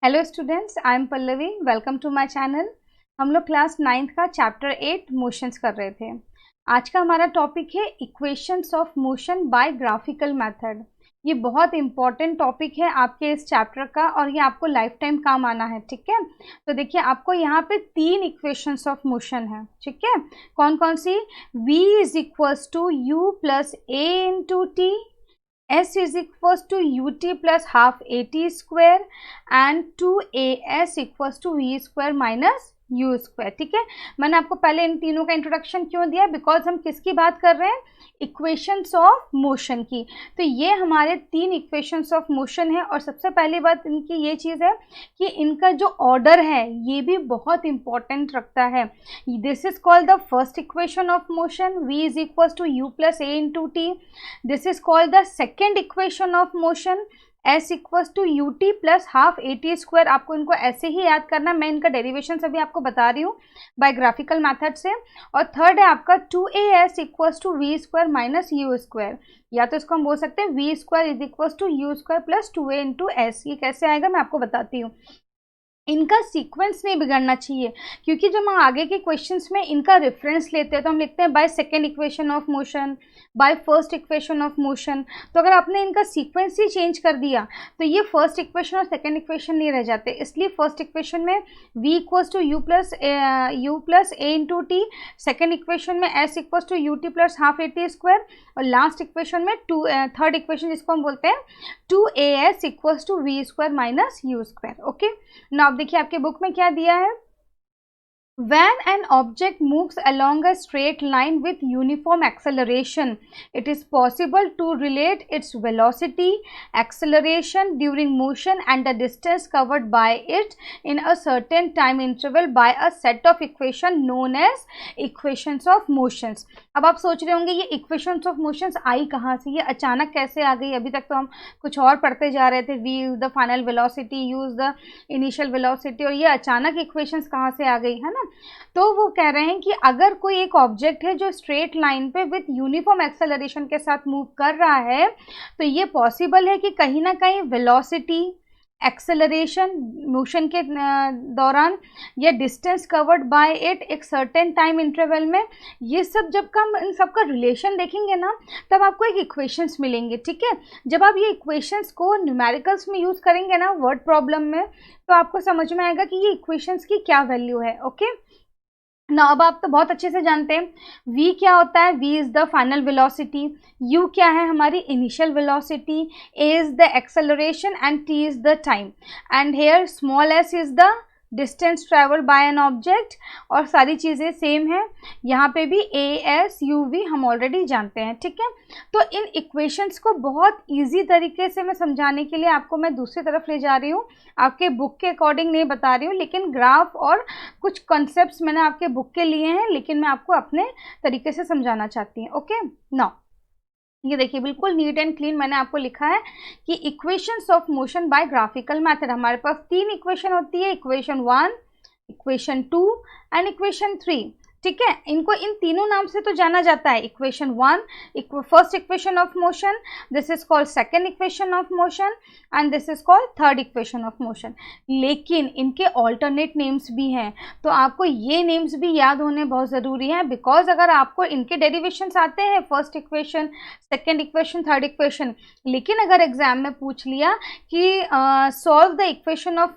Hello students, I am Pallavi. Welcome to my channel. हम लोग class 9th का chapter 8 motions कर रहे थे। आज का हमारा टॉपिक है equations of motion by graphical method. ये बहुत इंपॉर्टेंट टॉपिक है आपके इस चैप्टर का और ये आपको लाइफ टाइम काम आना है। ठीक है, तो देखिए आपको यहाँ पे 3 इक्वेशंस ऑफ मोशन है। ठीक है, कौन कौन सी? v is equals to u plus a into t, s is equals to ut plus half at square and 2as equals to v square minus u square। ठीक है, मैंने आपको पहले इन तीनों का इंट्रोडक्शन क्यों दिया? बिकॉज हम किसकी बात कर रहे हैं? इक्वेशंस ऑफ मोशन की। तो ये हमारे 3 इक्वेशंस ऑफ मोशन है और सबसे पहली बात इनकी ये चीज़ है कि इनका जो ऑर्डर है ये भी बहुत इंपॉर्टेंट रखता है। This is called the first equation of motion, v is equals to u plus a into t. This is called the second equation of motion, s equals to u t plus half a t square. आपको इनको ऐसे ही याद करना, मैं इनका derivation अभी आपको बता रही हूँ बाय ग्राफिकल मेथड से। और थर्ड है आपका 2as equals to v square minus u square, या तो इसको हम बोल सकते हैं v square is equals to u square plus 2a into s. ये कैसे आएगा मैं आपको बताती हूँ। इनका सीक्वेंस नहीं बिगड़ना चाहिए, क्योंकि जब हम आगे के क्वेश्चंस में इनका रेफरेंस लेते हैं तो हम लिखते हैं by second equation of motion, bye first equation of motion. तो अगर आपने इनका सीक्वेंस ही चेंज कर दिया तो ये फर्स्ट इक्वेशन और सेकेंड इक्वेशन नहीं रह जाते। इसलिए फर्स्ट इक्वेशन में v equals to u plus a into t, second equation में s equals to u t plus half a t square, और लास्ट इक्वेशन में थर्ड इक्वेशन जिसको हम बोलते हैं 2as equals to v square minus u square. Okay, now अब देखिए आपके बुक में क्या दिया है। When an object moves along a straight line with uniform acceleration, it is possible to relate its velocity, acceleration during motion and the distance covered by it in a certain time interval by a set of equations known as equations of motions। अब आप सोच रहे होंगे ये equations of motions आई कहाँ से, ये अचानक कैसे आ गई? अभी तक तो हम कुछ और पढ़ते जा रहे थे, v is the final velocity, u is the initial velocity, और ये अचानक equations कहाँ से आ गई, है ना? तो वो कह रहे हैं कि अगर कोई एक ऑब्जेक्ट है जो स्ट्रेट लाइन पे विथ यूनिफॉर्म एक्सेलरेशन के साथ मूव कर रहा है, तो ये पॉसिबल है कि कहीं ना कहीं वेलोसिटी, एक्सेलरेशन मोशन के दौरान या डिस्टेंस कवर्ड बाय इट एक सर्टेन टाइम इंटरवल में, ये सब जब हम इन सब का रिलेशन देखेंगे ना तब आपको एक इक्वेशंस मिलेंगे। ठीक है, जब आप ये इक्वेशंस को न्यूमेरिकल्स में यूज़ करेंगे ना वर्ड प्रॉब्लम में, तो आपको समझ में आएगा कि ये इक्वेशंस की क्या वैल्यू है। ओके ना, अब आप तो बहुत अच्छे से जानते हैं v क्या होता है। v is the final velocity, u क्या है हमारी initial velocity, a is the acceleration and t is the time, and here small s is the distance travel by an object, और सारी चीज़ें सेम हैं। यहाँ पे भी a s u v हम ऑलरेडी जानते हैं। ठीक है, तो इन इक्वेशंस को बहुत इजी तरीके से मैं समझाने के लिए आपको मैं दूसरी तरफ ले जा रही हूँ। आपके बुक के अकॉर्डिंग नहीं बता रही हूँ, लेकिन ग्राफ और कुछ कॉन्सेप्ट्स मैंने आपके बुक के लिए हैं, लेकिन मैं आपको अपने तरीके से समझाना चाहती हूँ। ओके, नाउ ये देखिए बिल्कुल नीट एंड क्लीन मैंने आपको लिखा है कि equations of motion by graphical method. हमारे पास 3 इक्वेशन होती है, इक्वेशन 1, इक्वेशन 2 एंड इक्वेशन 3। ठीक है, इनको इन तीनों नाम से तो जाना जाता है। Equation 1 first equation of motion, this is called second equation of motion, and this is called third equation of motion. लेकिन इनके ऑल्टरनेट नेम्स भी हैं, तो आपको ये नेम्स भी याद होने बहुत ज़रूरी है। बिकॉज अगर आपको इनके डेरिवेशंस आते हैं, first equation, second equation, third equation, लेकिन अगर एग्जाम में पूछ लिया कि solve the equation of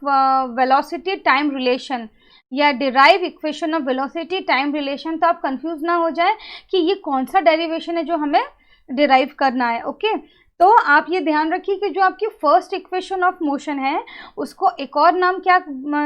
velocity time relation या derive equation of velocity time relation, तो आप कंफ्यूज ना हो जाए कि ये कौन सा डेरिवेशन है जो हमें डिराइव करना है। ओके, तो आप ये ध्यान रखिए कि जो आपकी फर्स्ट इक्वेशन ऑफ मोशन है उसको एक और नाम क्या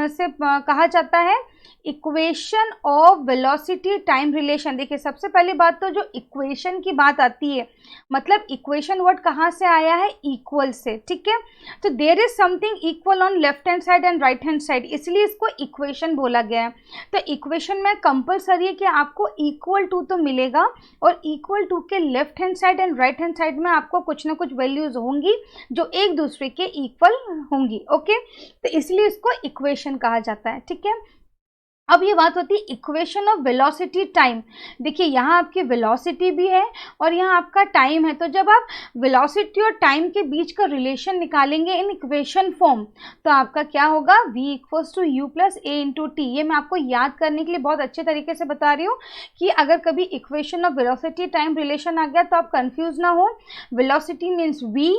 से कहा जाता है? Equation of velocity time relation. देखिए सबसे पहली बात तो जो इक्वेशन की बात आती है, मतलब इक्वेशन वर्ड कहाँ से आया है? इक्वल से। ठीक है, तो there is something equal on left hand side and right hand side, इसलिए इसको इक्वेशन बोला गया है। तो इक्वेशन में कंपलसरी है कि आपको इक्वल टू तो मिलेगा, और इक्वल टू के left hand side and right hand side में आपको कुछ ना कुछ वैल्यूज होंगी जो एक दूसरे के इक्वल होंगी। ओके, तो इसलिए इसको इक्वेशन कहा जाता है। ठीक है, अब ये बात होती है इक्वेशन ऑफ वेलोसिटी टाइम। देखिए यहाँ आपकी वेलोसिटी भी है और यहाँ आपका टाइम है, तो जब आप वेलोसिटी और टाइम के बीच का रिलेशन निकालेंगे इन इक्वेशन फॉर्म, तो आपका क्या होगा, v equals to u plus a into t. ये मैं आपको याद करने के लिए बहुत अच्छे तरीके से बता रही हूँ कि अगर कभी equation of velocity time relation आ गया तो आप कंफ्यूज ना हो। Velocity means v,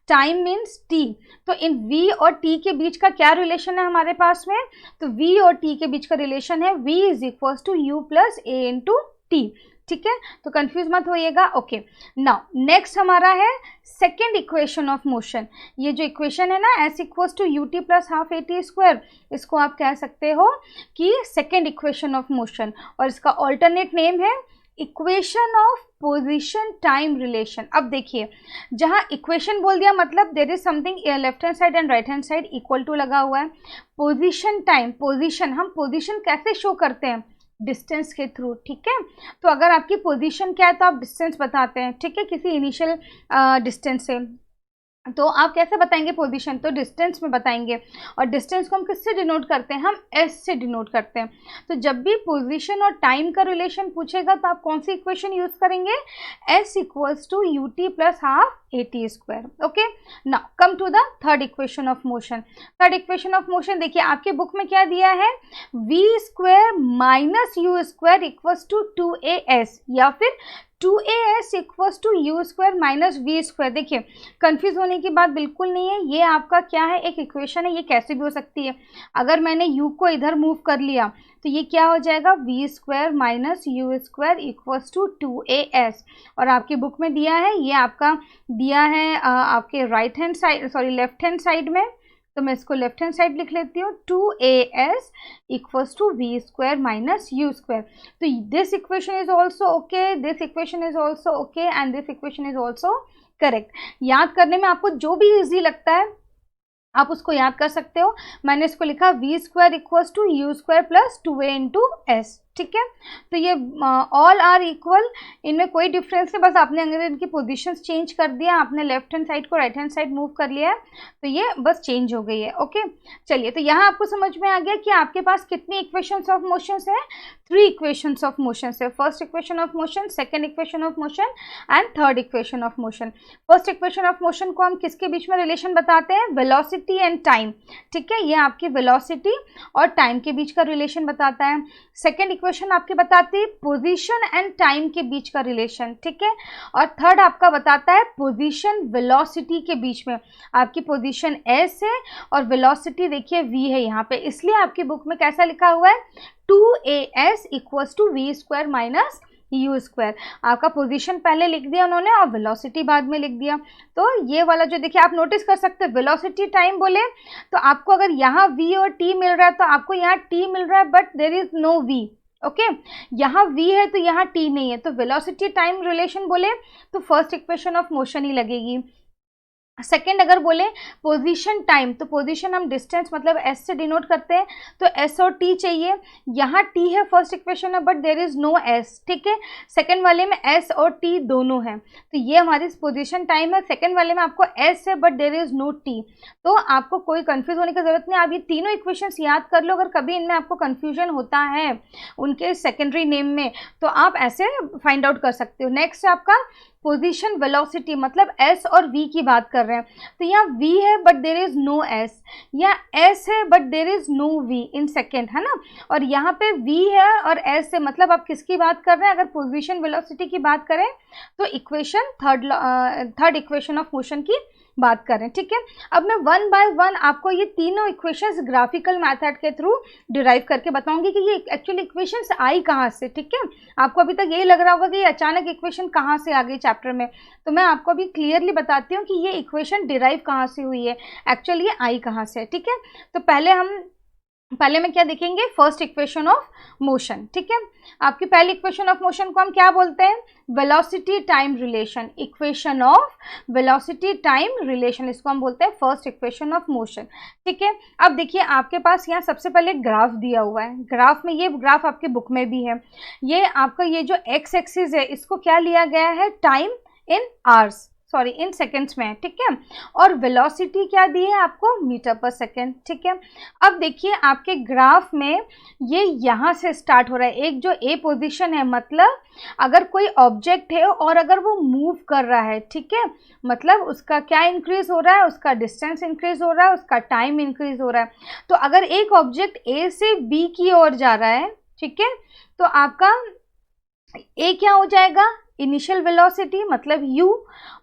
time means t। तो इन v और t के बीच का क्या रिलेशन है हमारे पास में, तो v और t के बीच का रिलेशन है v is equals to u plus a into t. ठीक है, तो कंफ्यूज मत होइएगा। ओके, नाउ नेक्स्ट हमारा है सेकेंड इक्वेशन ऑफ मोशन। ये जो इक्वेशन है ना s equals to u t plus half a t square, इसको आप कह सकते हो कि सेकेंड इक्वेशन ऑफ मोशन, और इसका ऑल्टरनेट नेम है equation of position time relation. अब देखिए, जहाँ इक्वेशन बोल दिया मतलब there is something left hand side and right hand side equal to लगा हुआ है। पोजीशन टाइम, पोजीशन, हम पोजीशन कैसे शो करते हैं, डिस्टेंस के थ्रू। ठीक है, तो अगर आपकी पोजीशन क्या है तो आप डिस्टेंस बताते हैं, ठीक है, किसी इनिशियल डिस्टेंस से। तो आप कैसे बताएंगे पोजीशन, तो डिस्टेंस में बताएंगे, और डिस्टेंस को हम किससे डिनोट करते हैं, हम एस से डिनोट करते हैं। तो जब भी पोजीशन और टाइम का रिलेशन पूछेगा तो आप कौन सी इक्वेशन यूज करेंगे, s equals to u t plus half a t square. Okay, now come to the third equation of motion. Third equation of motion देखिए आपके बुक में क्या दिया है, v square minus u square equals to 2as, या फिर 2as equals to u square minus v square. देखिए confuse होने की बात बिल्कुल नहीं है, ये आपका क्या है, एक इक्वेशन है, ये कैसे भी हो सकती है। अगर मैंने u को इधर मूव कर लिया तो ये क्या हो जाएगा, v square minus u square equals to 2as, और आपकी बुक में दिया है, ये आपका दिया है आपके right hand side, sorry left hand side में, तो मैं इसको लेफ्ट हैंड साइड लिख लेती हूँ, 2as equals to v square minus u square. तो this equation is also okay, this equation is also okay, and this equation is also correct. याद करने में आपको जो भी इजी लगता है आप उसको याद कर सकते हो। मैंने इसको लिखा v square equals to u square plus 2a into s. ठीक है, तो ये ऑल आर इक्वल, इनमें कोई डिफरेंस नहीं, बस आपने अगर इनकी पोजीशंस चेंज कर दिया, आपने लेफ्ट हैंड साइड को राइट हैंड साइड मूव कर लिया है, तो ये बस चेंज हो गई है। ओके, चलिए, तो यहाँ आपको समझ में आ गया कि आपके पास कितनी इक्वेशंस ऑफ मोशंस है, 3 इक्वेशंस ऑफ मोशंस है। First equation of motion, second equation of motion and third equation of motion. First equation of motion को हम किसके बीच में रिलेशन बताते हैं, वेलोसिटी एंड टाइम। ठीक है, ये आपकी वेलोसिटी और टाइम के बीच का रिलेशन बताता है। सेकेंड इक्वेशन आपके बताती है पोजीशन एंड टाइम के बीच का रिलेशन। ठीक है, और थर्ड आपका बताता है पोजीशन वेलोसिटी के बीच में। आपकी पोजीशन एस है और वेलोसिटी देखिए v है यहाँ पे, इसलिए आपकी बुक में कैसा लिखा हुआ है, 2as equals to v square minus u square. आपका पोजीशन पहले लिख दिया उन्होंने और वेलोसिटी बाद में लिख दिया। तो ये वाला जो देखिए आप नोटिस कर सकते हैं, वेलोसिटी टाइम बोले तो आपको अगर यहाँ v और t मिल रहा है तो आपको यहाँ t मिल रहा है, but there is no v। ओके, यहाँ v है तो यहाँ t नहीं है, तो वेलोसिटी टाइम रिलेशन बोले तो फर्स्ट इक्वेशन ऑफ मोशन ही लगेगी। सेकेंड अगर बोले पोजीशन टाइम, तो पोजीशन हम डिस्टेंस मतलब s से डिनोट करते हैं, तो s और t चाहिए। यहाँ t है फर्स्ट इक्वेशन में, but there is no s। ठीक है, सेकेंड वाले में s और t दोनों हैं, तो ये हमारी पोजीशन टाइम है। सेकेंड वाले में आपको s है but there is no t, तो आपको कोई कंफ्यूज होने की जरूरत नहीं। आप ये तीनों इक्वेशंस याद कर लो, अगर कभी इनमें आपको कंफ्यूजन होता है उनके सेकेंडरी नेम में तो आप ऐसे फाइंड आउट कर सकते हो। नेक्स्ट आपका पोजीशन वेलोसिटी, मतलब s और v की बात कर रहे हैं, तो यहाँ v है but there is no s, या s है but there is no v in second, है ना, और यहाँ पे v है और s है, मतलब आप किसकी बात कर रहे हैं, अगर पोजीशन वेलोसिटी की बात करें तो equation third equation of motion की बात करें। ठीक है, अब मैं वन बाय वन आपको ये तीनों इक्वेशंस ग्राफिकल मेथड के थ्रू डिराइव करके बताऊंगी कि ये एक्चुअली इक्वेशंस आई कहाँ से। ठीक है, आपको अभी तक यही लग रहा होगा कि ये अचानक इक्वेशन कहाँ से आ गई चैप्टर में, तो मैं आपको अभी क्लियरली बताती हूँ कि ये इक्वेशन डिराइव कहाँ से हुई है, एक्चुअली ये आई कहाँ से। ठीक है, तो पहले में क्या देखेंगे, फर्स्ट इक्वेशन ऑफ मोशन। ठीक है, आपकी पहली इक्वेशन ऑफ मोशन को हम क्या बोलते हैं, velocity time relation. Equation of velocity time relation, इसको हम बोलते हैं फर्स्ट इक्वेशन ऑफ मोशन। ठीक है, अब देखिए आपके पास यहाँ सबसे पहले ग्राफ दिया हुआ है, ग्राफ में ये ग्राफ आपके बुक में भी है, ये आपका ये जो एक्स एक्सिस है इसको क्या लिया गया है, time in hours. Sorry in seconds में है, ठीक है। और वेलोसिटी क्या दी है आपको, मीटर पर सेकेंड, ठीक है। अब देखिए आपके ग्राफ में ये यहाँ से स्टार्ट हो रहा है, एक जो ए पोजीशन है, मतलब अगर कोई ऑब्जेक्ट है और अगर वो मूव कर रहा है, ठीक है, मतलब उसका क्या इंक्रीज हो रहा है, उसका डिस्टेंस इंक्रीज हो रहा है, उसका टाइम इंक्रीज हो रहा है। तो अगर एक ऑब्जेक्ट ए से बी की ओर जा रहा है, ठीक है, तो आपका ए क्या हो जाएगा, इनिशियल वेलोसिटी मतलब u,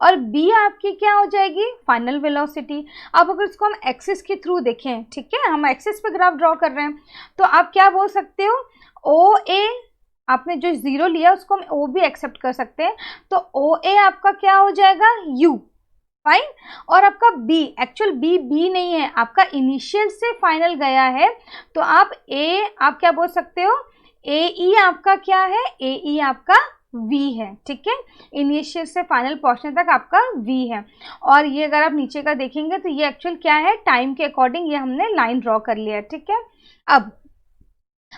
और b आपकी क्या हो जाएगी, फाइनल वेलोसिटी। अब अगर इसको हम एक्सिस के थ्रू देखें, ठीक है, हम एक्सिस पे ग्राफ ड्रॉ कर रहे हैं, तो आप क्या बोल सकते हो, ओ ए, आपने जो जीरो लिया उसको हम ओ भी एक्सेप्ट कर सकते हैं, तो ओ ए आपका क्या हो जाएगा, u, फाइन। और आपका b, एक्चुअल b नहीं है, आपका इनिशियल से फाइनल गया है, तो आप आप क्या बोल सकते हो, ए ई आपका क्या है, ए ई आपका v है, ठीक है, इनिशियल से फाइनल पहुंचने तक आपका v है। और ये अगर आप नीचे का देखेंगे तो ये एक्चुअल क्या है, टाइम के अकॉर्डिंग ये हमने लाइन ड्रॉ कर लिया है, ठीक है। अब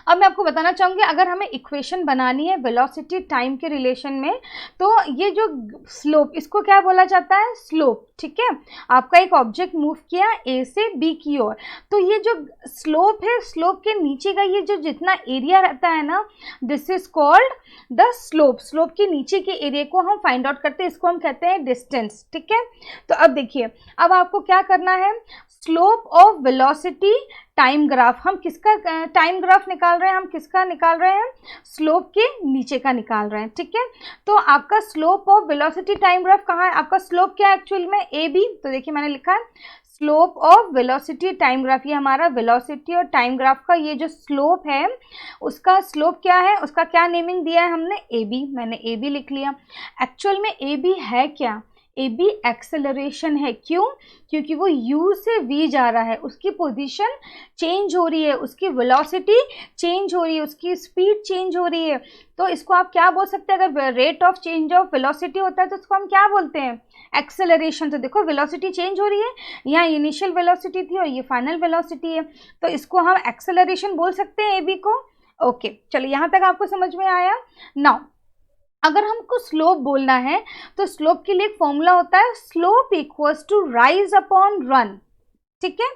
मैं आपको बताना चाहूँगी, अगर हमें इक्वेशन बनानी है वेलोसिटी टाइम के रिलेशन में, तो ये जो स्लोप, इसको क्या बोला जाता है, स्लोप, ठीक है। आपका एक ऑब्जेक्ट मूव किया ए से बी की ओर, तो ये जो स्लोप है, स्लोप के नीचे का ये जो जितना एरिया रहता है ना, this is called the slope. Slope के नीचे के एरिया को हम फाइंड आउट करते हैं, इसको हम कहते हैं डिस्टेंस, ठीक है। तो अब देखिए, अब आपको क्या करना है, slope of velocity time graph, हम किसका टाइम ग्राफ निकाल रहे हैं, हम किसका निकाल रहे हैं, स्लोप के नीचे का निकाल रहे हैं, ठीक है। तो आपका slope of velocity time graph कहाँ है, आपका स्लोप क्या है एक्चुअल में, ए बी। तो देखिए मैंने लिखा है slope of velocity time graph, ये हमारा वेलोसिटी और टाइम ग्राफ का ये जो स्लोप है, उसका स्लोप क्या है, उसका क्या नेमिंग दिया है हमने, ए बी, मैंने ए बी लिख लिया। एक्चुअल में ए बी है क्या, ए बी एक्सेलरेशन है, क्यों, क्योंकि वो u से v जा रहा है, उसकी पोजीशन चेंज हो रही है, उसकी वेलोसिटी चेंज हो रही है, उसकी स्पीड चेंज हो रही है। तो इसको आप क्या बोल सकते हैं, अगर rate of change of velocity होता है तो उसको हम क्या बोलते हैं, एक्सेलरेशन। तो देखो वेलोसिटी चेंज हो रही है, यहाँ इनिशियल वेलोसिटी थी और ये फाइनल वेलोसिटी है, तो इसको हम एक्सेलरेशन बोल सकते हैं ए बी को। ओके, चलो यहाँ तक आपको समझ में आया। नाउ अगर हमको स्लोप बोलना है तो स्लोप के लिए एक फॉर्मूला होता है, slope equals to rise upon run, ठीक है।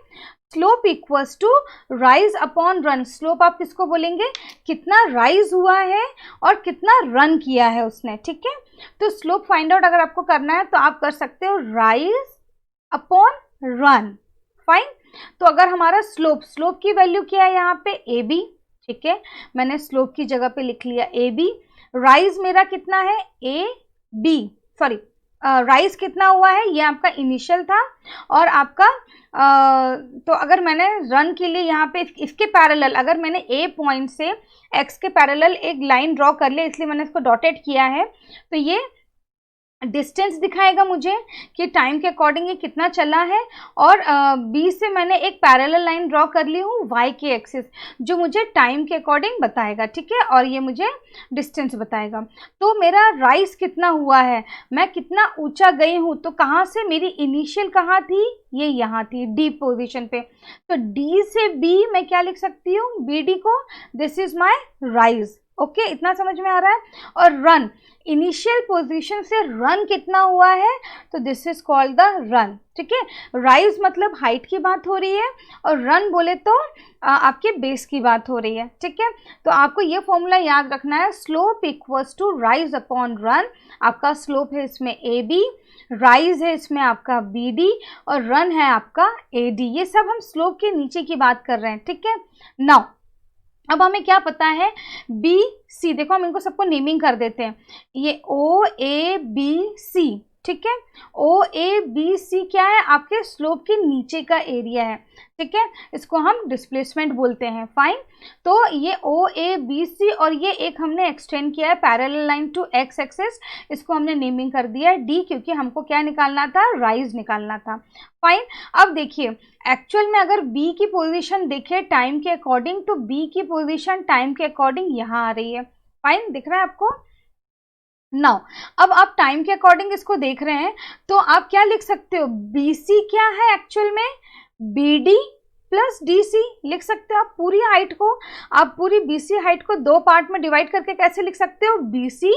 Slope equals to rise upon run, slope आप किसको बोलेंगे, कितना राइज हुआ है और कितना रन किया है उसने, ठीक है। तो स्लोप फाइंड आउट अगर आपको करना है तो आप कर सकते हो राइज अपॉन रन, फाइन। तो अगर हमारा स्लोप की वैल्यू क्या है यहाँ पे, ए बी, ठीक है, मैंने स्लोप की जगह पे लिख लिया ए बी। राइज मेरा कितना है, ए बी, सॉरी राइज कितना हुआ है, ये आपका इनिशियल था, और आपका तो अगर मैंने रन के लिए यहाँ पे इसके पैरेलल, अगर मैंने ए पॉइंट से एक्स के पैरेलल एक लाइन ड्रॉ कर लिया, इसलिए मैंने इसको डॉटेड किया है, तो ये डिस्टेंस दिखाएगा मुझे कि टाइम के अकॉर्डिंग ये कितना चला है, और बी से मैंने एक पैरेलल लाइन ड्रॉ कर ली हूँ वाई के एक्सिस, जो मुझे टाइम के अकॉर्डिंग बताएगा, ठीक है, और ये मुझे डिस्टेंस बताएगा। तो मेरा राइज कितना हुआ है, मैं कितना ऊंचा गई हूँ, तो कहाँ से मेरी इनिशियल कहाँ थी, ये यहाँ थी डी पोजीशन पे, तो डी से बी मैं क्या लिख सकती हूँ, बी डी को, this is my rise. Okay, इतना समझ में आ रहा है। और रन, इनिशियल पोजीशन से रन कितना हुआ है, तो this is called the run, ठीक है। राइज मतलब हाइट की बात हो रही है, और रन बोले तो आपके बेस की बात हो रही है, ठीक है। तो आपको ये फॉर्मूला याद रखना है, slope equals to rise upon run. आपका स्लोप है इसमें ए बी, राइज है इसमें आपका बी डी, और रन है आपका ए डी। ये सब हम स्लोप के नीचे की बात कर रहे हैं, ठीक है। नाउ अब हमें क्या पता है, बी सी, देखो हम इनको सबको नेमिंग कर देते हैं, ये ओ ए बी सी, ठीक है। ओ ए बी सी क्या है, आपके स्लोप के नीचे का एरिया है, ठीक है, इसको हम डिस्प्लेसमेंट बोलते हैं, फाइन। तो ये ओ ए बी सी, और ये एक हमने एक्सटेंड किया है parallel line to x axis, इसको हमने नेमिंग कर दिया है डी, क्योंकि हमको क्या निकालना था, राइज निकालना था, फाइन। अब देखिए एक्चुअल में अगर बी की पोजीशन देखें टाइम के अकॉर्डिंग, तो बी की पोजीशन टाइम के अकॉर्डिंग यहाँ आ रही है, फाइन, दिख रहा है आपको। नाउ अब आप टाइम के अकॉर्डिंग इसको देख रहे हैं, तो आप क्या लिख सकते हो, बी सी क्या है एक्चुअल में, B D plus D C लिख सकते हो। आप पूरी हाइट को, आप पूरी बी सी हाइट को दो पार्ट में डिवाइड करके कैसे लिख सकते हो, B C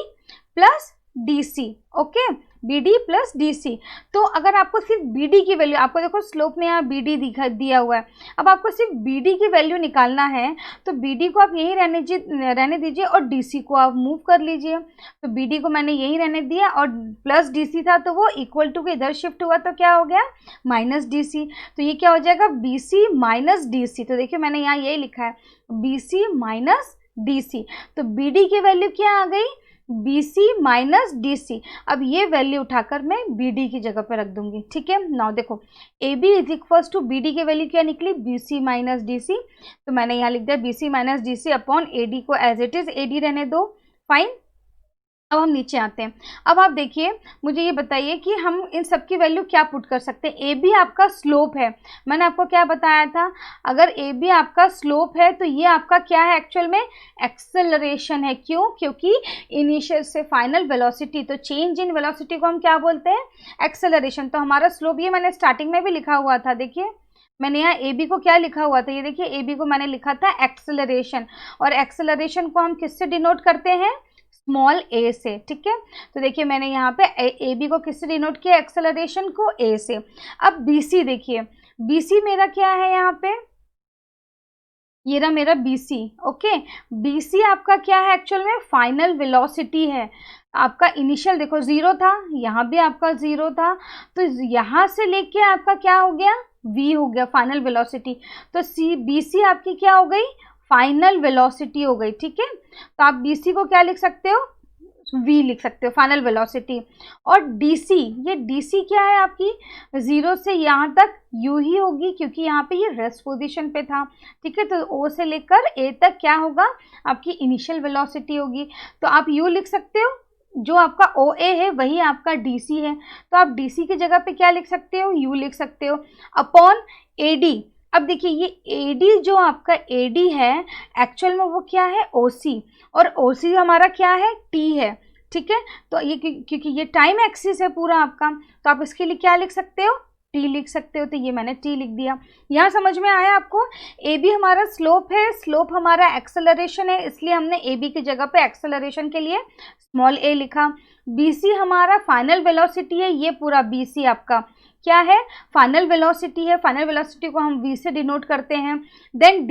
plus DC, okay, BD plus DC। तो अगर आपको सिर्फ BD की वैल्यू, आपको देखो स्लोप में यहाँ BD दिया हुआ है, अब आपको सिर्फ BD की वैल्यू निकालना है तो BD को आप यहीं रहने दीजिए और DC को आप मूव कर लीजिए। तो BD को मैंने यहीं रहने दिया और प्लस DC था तो वो इक्वल टू के इधर शिफ्ट हुआ तो क्या हो गया माइनस DC। तो ये क्या हो जाएगा BC माइनस DC। तो देखिए मैंने यहाँ यही लिखा है BC माइनस DC। तो BD की वैल्यू क्या आ गई BC माइनस DC। अब ये वैल्यू उठाकर मैं BD की जगह पे रख दूंगी, ठीक है। नाउ देखो AB is equals to BD की वैल्यू क्या निकली BC माइनस DC। तो मैंने यहाँ लिख दिया BC minus DC upon AD को एज इट इज AD रहने दो, फाइन। अब हम नीचे आते हैं। अब आप देखिए मुझे ये बताइए कि हम इन सब की वैल्यू क्या पुट कर सकते हैं। ए बी आपका स्लोप है, मैंने आपको क्या बताया था, अगर ए बी आपका स्लोप है तो ये आपका क्या है एक्चुअल में एक्सेलरेशन है। क्यों? क्योंकि इनिशियल से फाइनल वेलोसिटी, तो चेंज इन वेलोसिटी को हम क्या बोलते हैं एक्सेलरेशन। तो हमारा स्लोप ये मैंने स्टार्टिंग में भी लिखा हुआ था, देखिए मैंने यहाँ ए बी को क्या लिखा हुआ था, ये देखिए ए बी को मैंने लिखा था एक्सेलरेशन, और एक्सेलरेशन को हम किससे डिनोट करते हैं स्मॉल a से, ठीक है। तो देखिए मैंने यहाँ पे ए बी को किससे डिनोट किया एक्सेलरेशन को a से। अब BC देखिए BC मेरा क्या है यहाँ पे, ये रहा मेरा BC, ओके। BC आपका क्या है एक्चुअल में फाइनल वेलोसिटी है। आपका इनिशियल देखो 0 था, यहाँ भी आपका 0 था, तो यहाँ से लेके आपका क्या हो गया V हो गया फाइनल वेलोसिटी। तो BC आपकी क्या हो गई फाइनल वेलोसिटी हो गई, ठीक है। तो आप BC को क्या लिख सकते हो V लिख सकते हो फाइनल वेलोसिटी। और DC, ये DC क्या है आपकी 0 से यहाँ तक U ही होगी क्योंकि यहाँ पे ये रेस्ट पोजीशन पे था, ठीक है। तो O से लेकर A तक क्या होगा आपकी इनिशियल वेलोसिटी होगी, तो आप U लिख सकते हो, जो आपका OA है वही आपका DC है, तो आप DC की जगह पे क्या लिख सकते हो U लिख सकते हो अपॉन AD। अब देखिए ये AD जो आपका AD है एक्चुअल में वो क्या है OC, और OC हमारा क्या है T है, ठीक है। तो ये क्योंकि ये टाइम एक्सिस है पूरा आपका, तो आप इसके लिए क्या लिख सकते हो T लिख सकते हो। तो ये मैंने T लिख दिया। यहाँ समझ में आया आपको। AB हमारा स्लोप है, स्लोप हमारा एक्सेलरेशन है, इसलिए हमने AB की जगह पे एक्सेलरेशन के लिए स्मॉल a लिखा। BC हमारा फाइनल वेलोसिटी है, ये पूरा BC आपका क्या है फाइनल वेलोसिटी है, फाइनल वेलोसिटी को हम V से डिनोट करते हैं। देन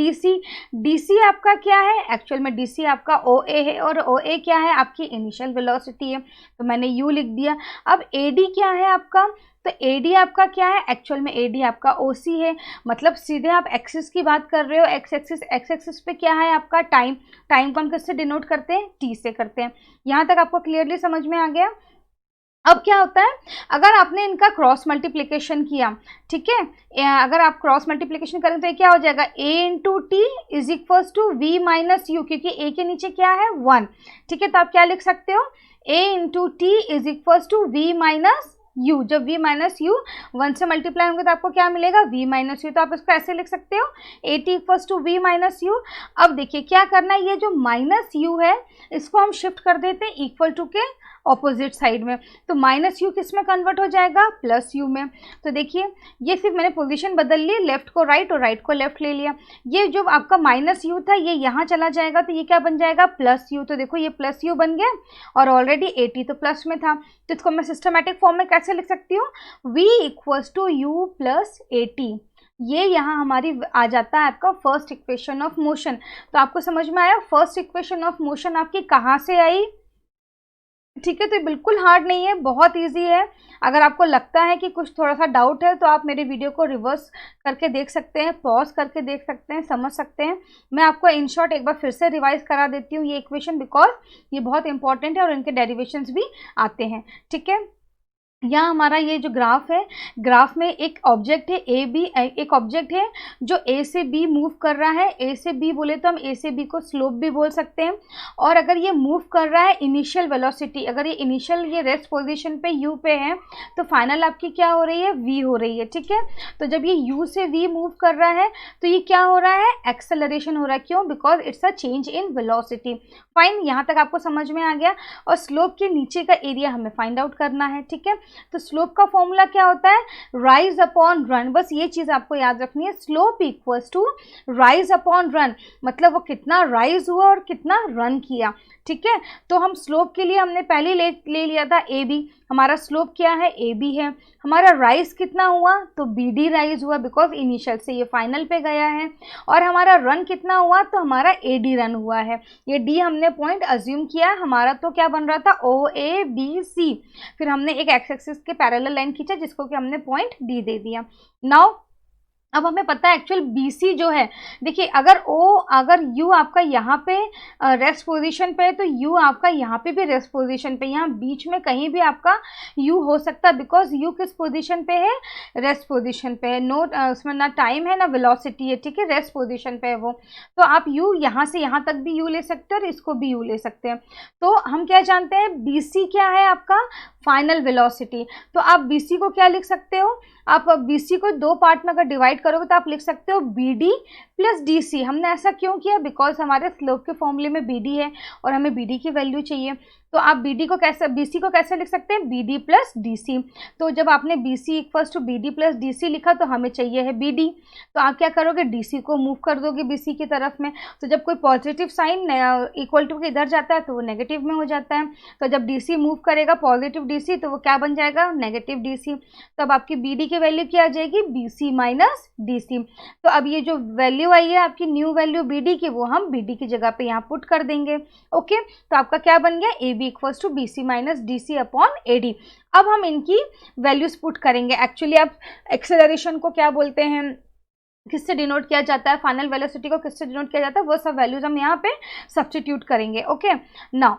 DC आपका क्या है एक्चुअल में DC आपका OA है, और OA क्या है आपकी इनिशियल वेलोसिटी है, तो मैंने U लिख दिया। अब AD क्या है आपका, तो AD आपका क्या है एक्चुअल में AD आपका OC है, मतलब सीधे आप एक्सिस की बात कर रहे हो, एक्स एक्सिस पे क्या है आपका टाइम को हम किससे डिनोट करते हैं T से करते हैं। यहाँ तक आपको क्लियरली समझ में आ गया। अब क्या होता है अगर आपने इनका क्रॉस मल्टीप्लिकेशन किया, ठीक है, अगर आप क्रॉस मल्टीप्लिकेशन करें तो ये क्या हो जाएगा A into t is equals to V minus u, क्योंकि A के नीचे क्या है 1, ठीक है। तो आप क्या लिख सकते हो A into t is equals to V minus u. जब V माइनस यू 1 से मल्टीप्लाई होंगे तो आपको क्या मिलेगा V माइनस यू। तो आप इसको ऐसे लिख सकते हो AT equals to V minus u. अब देखिए क्या करना है, ये जो माइनस यू है इसको हम शिफ्ट कर देते हैं इक्वल टू के ऑपोजिट साइड में, तो माइनस यू किस में कन्वर्ट हो जाएगा प्लस यू में। तो देखिए ये सिर्फ मैंने पोजीशन बदल ली, लेफ्ट को राइट और राइट को लेफ्ट ले लिया। ये जो आपका माइनस यू था ये यहाँ चला जाएगा तो ये क्या बन जाएगा प्लस यू। तो देखो ये प्लस यू बन गया और ऑलरेडी AT तो प्लस में था, तो इसको मैं सिस्टमैटिक फॉर्म में कैसे लिख सकती हूँ V equals to u plus AT। ये यहाँ हमारी आ जाता है आपका फर्स्ट इक्वेशन ऑफ मोशन। तो आपको समझ में आया फर्स्ट इक्वेशन ऑफ मोशन आपकी कहाँ से आई, ठीक है। तो बिल्कुल हार्ड नहीं है, बहुत इजी है। अगर आपको लगता है कि कुछ थोड़ा सा डाउट है तो आप मेरे वीडियो को रिवर्स करके देख सकते हैं, पॉज करके देख सकते हैं, समझ सकते हैं। मैं आपको इन शॉर्ट एक बार फिर से रिवाइज करा देती हूँ ये इक्वेशन, बिकॉज ये बहुत इंपॉर्टेंट है और इनके डेरिवेशंस भी आते हैं, ठीक है। यहाँ हमारा ये जो ग्राफ है, ग्राफ में एक ऑब्जेक्ट है एक ऑब्जेक्ट है जो A से B मूव कर रहा है। A से B बोले तो हम A से B को स्लोप भी बोल सकते हैं। और अगर ये मूव कर रहा है इनिशियल वेलोसिटी, अगर ये इनिशियल ये रेस्ट पोजीशन पे U पे है तो फाइनल आपकी क्या हो रही है V हो रही है, ठीक है। तो जब ये U से V मूव कर रहा है तो ये क्या हो रहा है एक्सेलरेशन हो रहा है। क्यों? Because it's a change in velocity. Fine, यहाँ तक आपको समझ में आ गया। और स्लोप के नीचे का एरिया हमें फाइंड आउट करना है, ठीक है। तो स्लोप का फॉर्मूला क्या होता है, राइज अपॉन रन। बस ये चीज़ आपको याद रखनी है, slope equals to rise upon run, मतलब वो कितना राइज हुआ और कितना रन किया। ठीक है, तो हम स्लोप के लिए हमने पहले ले लिया था ए बी, हमारा स्लोप क्या है, ए बी है। हमारा राइज कितना हुआ, तो बी डी राइज हुआ, बिकॉज इनिशियल से ये फाइनल पे गया है। और हमारा रन कितना हुआ, तो हमारा ए डी रन हुआ है। ये डी हमने पॉइंट अज्यूम किया, हमारा तो क्या बन रहा था, ओ ए बी सी। फिर हमने एक एक्स एक्सिस के पैरेलल लाइन खींचा जिसको कि हमने पॉइंट डी दे दिया। नाउ अब हमें पता है एक्चुअल BC जो है, देखिए अगर U आपका यहाँ पे रेस्ट पोजीशन पे है तो U आपका यहाँ पे भी रेस्ट पोजीशन पे, यहाँ बीच में कहीं भी आपका U हो सकता है, बिकॉज U किस पोजीशन पे है, रेस्ट पोजीशन पे है। नो उसमें ना टाइम है ना वेलोसिटी है, ठीक है, रेस्ट पोजीशन पे है वो। तो आप U यहाँ से यहाँ तक भी U ले सकते हैं और इसको भी U ले सकते हैं। तो हम क्या जानते हैं, BC क्या है आपका, फाइनल वेलोसिटी। तो आप BC को क्या लिख सकते हो, आप BC को दो पार्ट में अगर डिवाइड करोगे तो आप लिख सकते हो BD प्लस DC। हमने ऐसा क्यों किया, बिकॉज हमारे स्लोप के फॉर्मूले में BD है और हमें BD की वैल्यू चाहिए। तो आप BC को कैसे लिख सकते हैं, BD प्लस DC। तो जब आपने BC equals to BD plus DC लिखा तो हमें चाहिए है BD, तो आप क्या करोगे, DC को मूव कर दोगे BC की तरफ में। तो जब कोई पॉजिटिव साइन इक्वल टू के इधर जाता है तो वो नेगेटिव में हो जाता है। तो जब DC मूव करेगा पॉजिटिव DC तो वो क्या बन जाएगा, नेगेटिव DC। तो अब आपकी BD की वैल्यू क्या आ जाएगी, BC माइनस DC। तो अब ये जो वैल्यू आई है आपकी न्यू वैल्यू BD की, वो हम BD की जगह पे यहाँ पुट कर देंगे। ओके, तो आपका क्या बन गया, AB equals to BC minus DC upon AD। अब हम इनकी वैल्यूज पुट करेंगे। एक्चुअली आप एक्सेलरेशन को क्या बोलते हैं, किससे डिनोट किया जाता है, फाइनल वेलोसिटी को किससे डिनोट किया जाता है, वो सब वैल्यूज हम यहाँ पे सब्स्टिट्यूट करेंगे। ओके, नाउ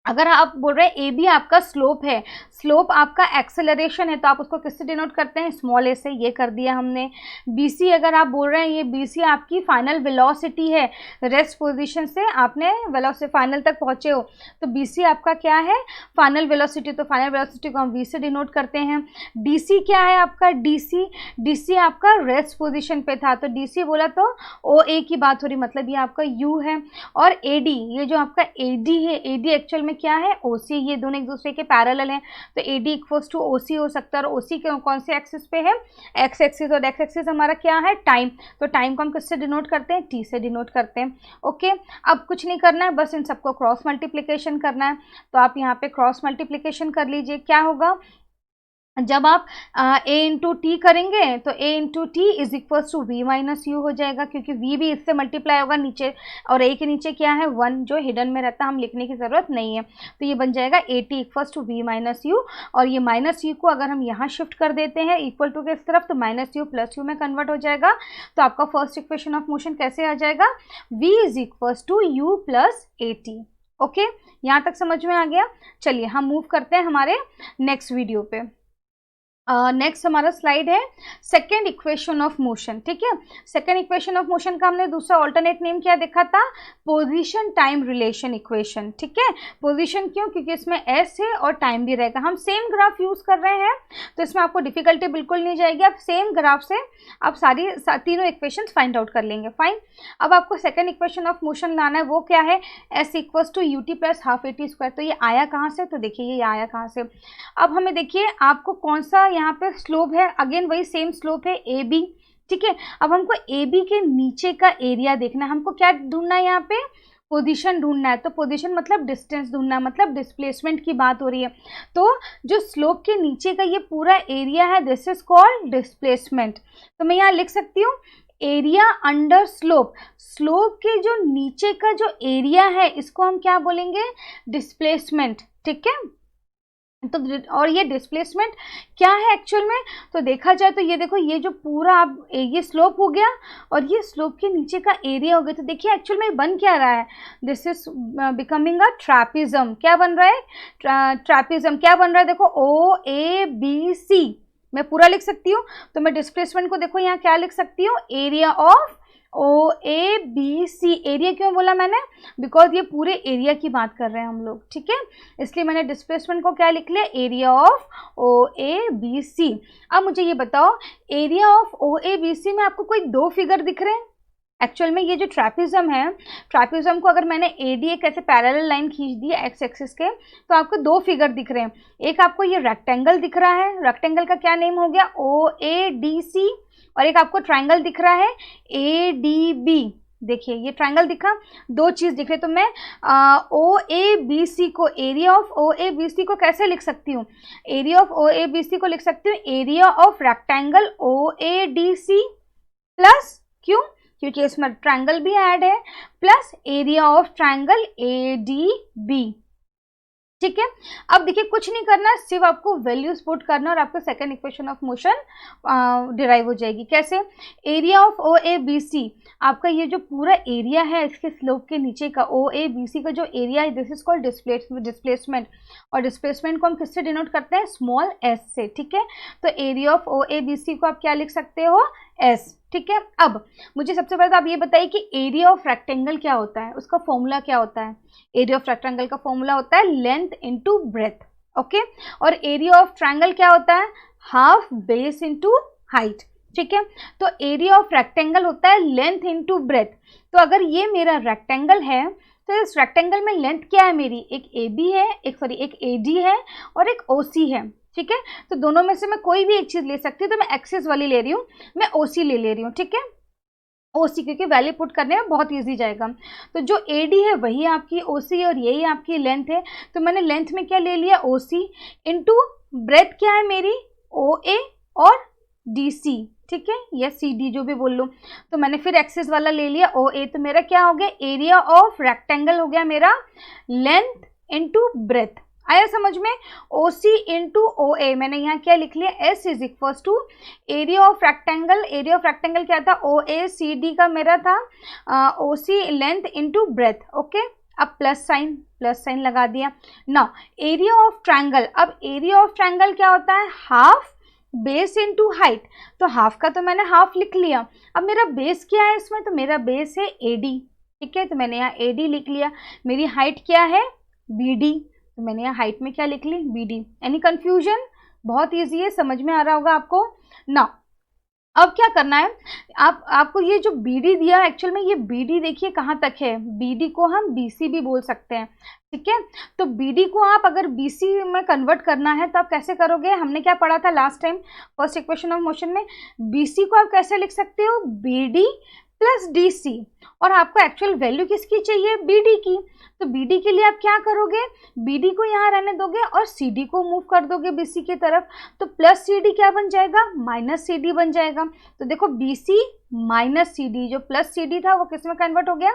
अगर आप बोल रहे हैं AB आपका स्लोप है, स्लोप आपका एक्सेलरेशन है, तो आप उसको किससे डिनोट करते हैं, स्मॉल a से, ये कर दिया हमने। BC अगर आप बोल रहे हैं ये BC आपकी फाइनल वेलोसिटी है, रेस्ट पोजीशन से आपने वेलोसिटी फाइनल तक पहुंचे हो, तो BC आपका क्या है, फाइनल वेलोसिटी। तो फाइनल वेलोसिटी को हम V से डिनोट करते हैं। DC क्या है आपका, DC आपका रेस्ट पोजिशन पे था, तो DC बोला तो OA की बात हो रही, मतलब ये आपका U है। और AD, ये जो आपका AD है, AD एक्चुअल में क्या है, OC, ये दोनों एक दूसरे के पैरेलल हैं, तो AD इक्वल्स टू OC हो सकता है। और OC कौन से एक्सिस पे है, एक्स एक्सिस, और एक्स एक्सिस हमारा क्या है, टाइम। तो टाइम को हम किससे डिनोट करते हैं, T से डिनोट करते हैं। ओके, अब कुछ नहीं करना है, बस इन सबको क्रॉस मल्टीप्लिकेशन करना है। तो आप यहाँ पे क्रॉस मल्टीप्लिकेशन कर लीजिए। क्या होगा, जब आप A इंटू टी करेंगे तो A into t is equals to V minus u हो जाएगा, क्योंकि V भी इससे मल्टीप्लाई होगा नीचे, और A के नीचे क्या है, 1 जो हिडन में रहता है, हम लिखने की ज़रूरत नहीं है। तो ये बन जाएगा AT equals to V minus u, और ये माइनस यू को अगर हम यहाँ शिफ्ट कर देते हैं इक्वल टू के इस तरफ, तो माइनस यू प्लस यू में कन्वर्ट हो जाएगा। तो आपका फर्स्ट इक्वेशन ऑफ मोशन कैसे आ जाएगा, V is equals to U plus AT। Okay, यहाँ तक समझ में आ गया। चलिए हम मूव करते हैं हमारे नेक्स्ट वीडियो पे। नेक्स्ट हमारा स्लाइड है सेकेंड इक्वेशन ऑफ मोशन। ठीक है, सेकेंड इक्वेशन ऑफ मोशन का हमने दूसरा ऑल्टरनेट नेम क्या देखा था, पोजीशन टाइम रिलेशन इक्वेशन। ठीक है, पोजीशन क्यों, क्योंकि इसमें एस है और टाइम भी रहेगा। हम सेम ग्राफ यूज कर रहे हैं तो इसमें आपको डिफिकल्टी बिल्कुल नहीं जाएगी। आप सेम ग्राफ से आप तीनों इक्वेशंस फाइंड आउट कर लेंगे। फाइन, अब आपको सेकेंड इक्वेशन ऑफ मोशन लाना है, वो क्या है, s equals to u t plus half AT square. तो ये आया कहाँ से, तो देखिए ये आया कहाँ से। अब हमें देखिए आपको कौन सा यहाँ पे स्लोप है, अगेन वही सेम स्लोप है AB। ठीक है, अब हमको AB के नीचे का एरिया देखना है। हमको क्या ढूंढना है, यहाँ पे पोजीशन ढूंढना है। तो पोजीशन मतलब डिस्टेंस ढूंढना है, मतलब डिस्प्लेसमेंट की बात हो रही है। तो जो स्लोप के नीचे का ये पूरा एरिया है, दिस इज कॉल्ड डिस्प्लेसमेंट। तो मैं यहाँ लिख सकती हूँ एरिया अंडर स्लोप, स्लोप के जो नीचे का जो एरिया है इसको हम क्या बोलेंगे, डिस्प्लेसमेंट। ठीक है, तो और ये डिस्प्लेसमेंट क्या है एक्चुअल में, तो देखा जाए तो ये देखो, ये जो पूरा आप ये स्लोप हो गया और ये स्लोप के नीचे का एरिया हो गया। तो देखिए एक्चुअल में बन क्या रहा है, दिस इज बिकमिंग अ ट्रैपिज्म। क्या बन रहा है, ट्रैपिज्म। क्या बन रहा है, देखो OABC मैं पूरा लिख सकती हूँ। तो मैं डिस्प्लेसमेंट को देखो यहाँ क्या लिख सकती हूँ, एरिया ऑफ OABC। एरिया क्यों बोला मैंने, बिकॉज ये पूरे एरिया की बात कर रहे हैं हम लोग। ठीक है, इसलिए मैंने डिस्प्लेसमेंट को क्या लिख लिया, एरिया ऑफ OABC। अब मुझे ये बताओ, एरिया ऑफ OABC में आपको कोई दो फिगर दिख रहे हैं, एक्चुअल में ये जो ट्रैपिज्म है, ट्रैपिज्म को अगर मैंने AD एक ऐसे पैरेलल लाइन खींच दी एक्स एक्सिस के, तो आपको दो फिगर दिख रहे हैं। एक आपको ये रेक्टेंगल दिख रहा है, रेक्टेंगल का क्या नेम हो गया, OADC, और एक आपको ट्राइंगल दिख रहा है ADB। देखिए ये ट्राइंगल दिखा, दो चीज दिख रही, तो मैं OABC को, एरिया ऑफ OABC को कैसे लिख सकती हूँ, एरिया ऑफ OABC को लिख सकती हूँ area of rectangle OADC plus, क्यों, क्योंकि इसमें ट्राइंगल भी ऐड है, plus area of triangle ADB। ठीक है, अब देखिए कुछ नहीं करना है, सिर्फ आपको वैल्यूज पुट करना और आपको second equation of motion derive हो जाएगी। कैसे, एरिया ऑफ OABC, आपका ये जो पूरा एरिया है इसके स्लोप के नीचे का, OABC का जो एरिया है, दिस इज कॉल्ड डिस्प्लेसमेंट, और डिस्प्लेसमेंट को हम किससे डिनोट करते हैं, स्मॉल s से। ठीक है, तो एरिया ऑफ OABC को आप क्या लिख सकते हो, s। ठीक है, अब मुझे सबसे पहले तो आप ये बताइए कि एरिया ऑफ रेक्टेंगल क्या होता है, उसका फॉर्मूला क्या होता है। एरिया ऑफ रेक्टेंगल का फॉर्मूला होता है लेंथ इनटू ब्रेथ, ओके। और एरिया ऑफ ट्रायंगल क्या होता है, हाफ बेस इनटू हाइट। ठीक है, तो एरिया ऑफ रेक्टेंगल होता है लेंथ इनटू ब्रेथ। तो अगर ये मेरा रेक्टेंगल है तो इस रेक्टेंगल में लेंथ क्या है मेरी, एक AB है, एक AD है और एक OC है। ठीक है, तो दोनों में से मैं कोई भी एक चीज ले सकती हूँ, तो मैं एक्सिस वाली ले रही हूँ, मैं OC ले रही हूँ। ठीक है, OC, क्योंकि वैल्यू पुट करने में बहुत इजी जाएगा। तो जो AD है वही आपकी OC और यही आपकी लेंथ है, तो मैंने लेंथ में क्या ले लिया, OC, इनटू ब्रेथ क्या है मेरी, OA और DC। ठीक है, या CD जो भी बोल लो, तो मैंने फिर एक्सिस वाला ले लिया OA, तो मेरा क्या हो गया, एरिया ऑफ रेक्टेंगल हो गया मेरा लेंथ इनटू ब्रेथ। आया समझ में, OC इंटू OA, मैंने यहाँ क्या लिख लिया, S is equals to area of rectangle. Area of rectangle क्या था, OACD का मेरा था OC length into breadth. Okay, अब प्लस साइन लगा दिया। नाउ एरिया ऑफ ट्रायंगल, अब एरिया ऑफ ट्रायंगल क्या होता है, हाफ बेस इनटू हाइट। तो हाफ का तो मैंने हाफ लिख लिया, अब मेरा बेस क्या है इसमें, तो मेरा बेस है AD। ठीक है, तो मैंने यहाँ AD लिख लिया। मेरी हाइट क्या है, BD, तो मैंने यहाँ हाइट में क्या लिख ली, BD। एनी कंफ्यूजन, बहुत इजी है, समझ में आ रहा होगा आपको ना। अब क्या करना है, आपको ये जो BD दिया, एक्चुअल में ये BD देखिए कहाँ तक है, BD को हम BC भी बोल सकते हैं। ठीक है, तो BD को आप अगर BC में कन्वर्ट करना है तो आप कैसे करोगे, हमने क्या पढ़ा था last time first equation of motion में, BC को आप कैसे लिख सकते हो, BD प्लस DC, और आपको एक्चुअल वैल्यू किसकी चाहिए, BD की। तो BD के लिए आप क्या करोगे, BD को यहाँ रहने दोगे और CD को मूव कर दोगे BC की तरफ, तो प्लस CD क्या बन जाएगा, माइनस CD बन जाएगा। तो देखो BC माइनस CD, जो प्लस CD था वो किस में कन्वर्ट हो गया,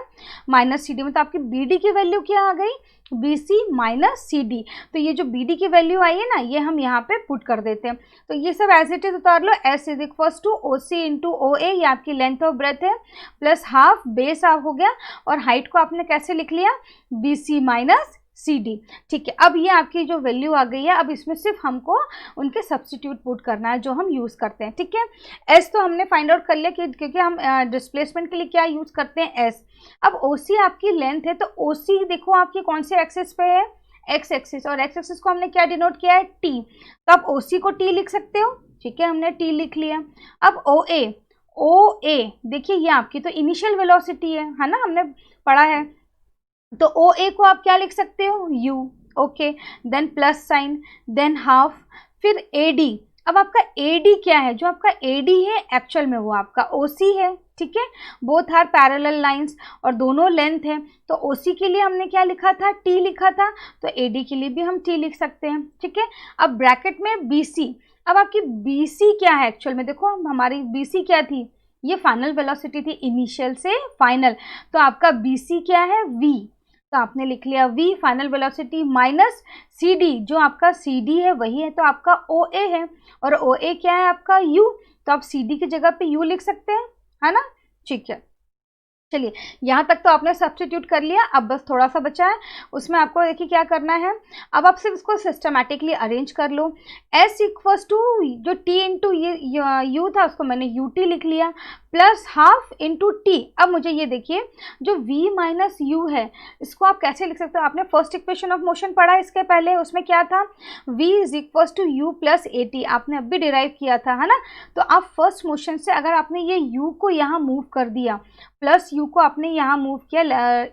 माइनस CD में। तो आपकी BD की वैल्यू क्या आ गई, BC माइनस CD। तो ये जो BD की वैल्यू आई है ना, ये हम यहाँ पे पुट कर देते हैं। तो ये सब एज इट इज उतार लो, S is equals to OC into OA, ये आपकी लेंथ और ब्रेथ है, प्लस हाफ बेस आप हो गया, और हाइट को आपने कैसे लिख लिया, BC माइनस CD। ठीक है, अब ये आपकी जो वैल्यू आ गई है, अब इसमें सिर्फ हमको उनके सब्स्टिट्यूट पुट करना है जो हम यूज़ करते हैं। ठीक है, S तो हमने फाइंड आउट कर लिया कि क्योंकि हम डिस्प्लेसमेंट के लिए क्या यूज़ करते हैं, S। अब OC आपकी लेंथ है, तो OC देखो आपकी कौन से एक्सिस पे है, X एक्सिस, और X एक्सिस को हमने क्या डिनोट किया है, T। तो आप OC को T लिख सकते हो। ठीक है, हमने T लिख लिया। अब OA देखिए, ये आपकी तो इनिशियल वेलोसिटी है ना, हमने पढ़ा है। तो OA को आप क्या लिख सकते हो, U। Okay, then plus sign, then half, फिर AD। अब आपका AD क्या है, जो आपका AD है एक्चुअल में वो आपका OC है। ठीक है, बोथ आर पैरेलल लाइंस और दोनों लेंथ है, तो OC के लिए हमने क्या लिखा था, T लिखा था, तो AD के लिए भी हम T लिख सकते हैं। ठीक है, अब ब्रैकेट में BC। अब आपकी BC क्या है एक्चुअल में, देखो हमारी BC क्या थी, ये फाइनल वेलोसिटी थी, इनिशियल से फाइनल। तो आपका BC क्या है, V। तो आपने लिख लिया V final velocity minus CD, जो आपका CD है वही है, तो आपका OA है, और OA क्या है आपका U। तो आप CD की जगह पे U लिख सकते हैं, है ना। ठीक है, चलिए यहाँ तक तो आपने सब्स्टिट्यूट कर लिया। अब बस थोड़ा सा बचा है, उसमें आपको देखिए क्या करना है। अब आप सिर्फ इसको सिस्टमैटिकली अरेंज कर लो। S इक्वल्स टू जो T इंटू U था उसको मैंने UT लिख लिया, प्लस हाफ इंटू T। अब मुझे ये देखिए, जो V माइनस U है इसको आप कैसे लिख सकते हो, आपने फर्स्ट इक्वेशन ऑफ मोशन पढ़ा इसके पहले, उसमें क्या था, V is equals to U plus AT, आपने अभी डिराइव किया था, है ना। तो आप फर्स्ट मोशन से अगर आपने ये U को यहाँ मूव कर दिया, प्लस यू को आपने यहाँ मूव किया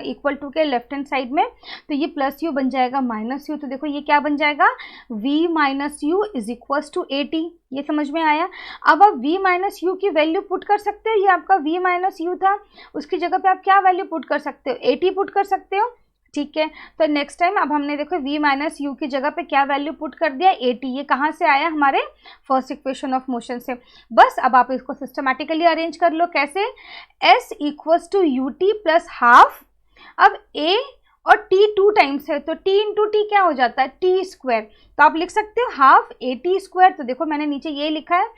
इक्वल टू के लेफ्ट हैंड साइड में, तो ये प्लस यू बन जाएगा माइनस यू। तो देखो ये क्या बन जाएगा, v minus u is equals to a t. ये समझ में आया। अब आप v माइनस यू की वैल्यू पुट कर सकते हो, ये आपका v माइनस यू था, उसकी जगह पे आप क्या वैल्यू पुट कर सकते हो, ए टी पुट कर सकते हो। ठीक है, तो नेक्स्ट टाइम अब हमने देखो v माइनस यू की जगह पे क्या वैल्यू पुट कर दिया, ए टी। ये कहाँ से आया, हमारे फर्स्ट इक्वेशन ऑफ मोशन से। बस अब आप इसको सिस्टमैटिकली अरेंज कर लो। कैसे, s equals to u t plus half. अब a और t 2 टाइम्स है, तो t इंटू टी क्या हो जाता है, टी स्क्वायर। तो आप लिख सकते हो हाफ ए टी स्क्वायर। तो देखो मैंने नीचे ये लिखा है,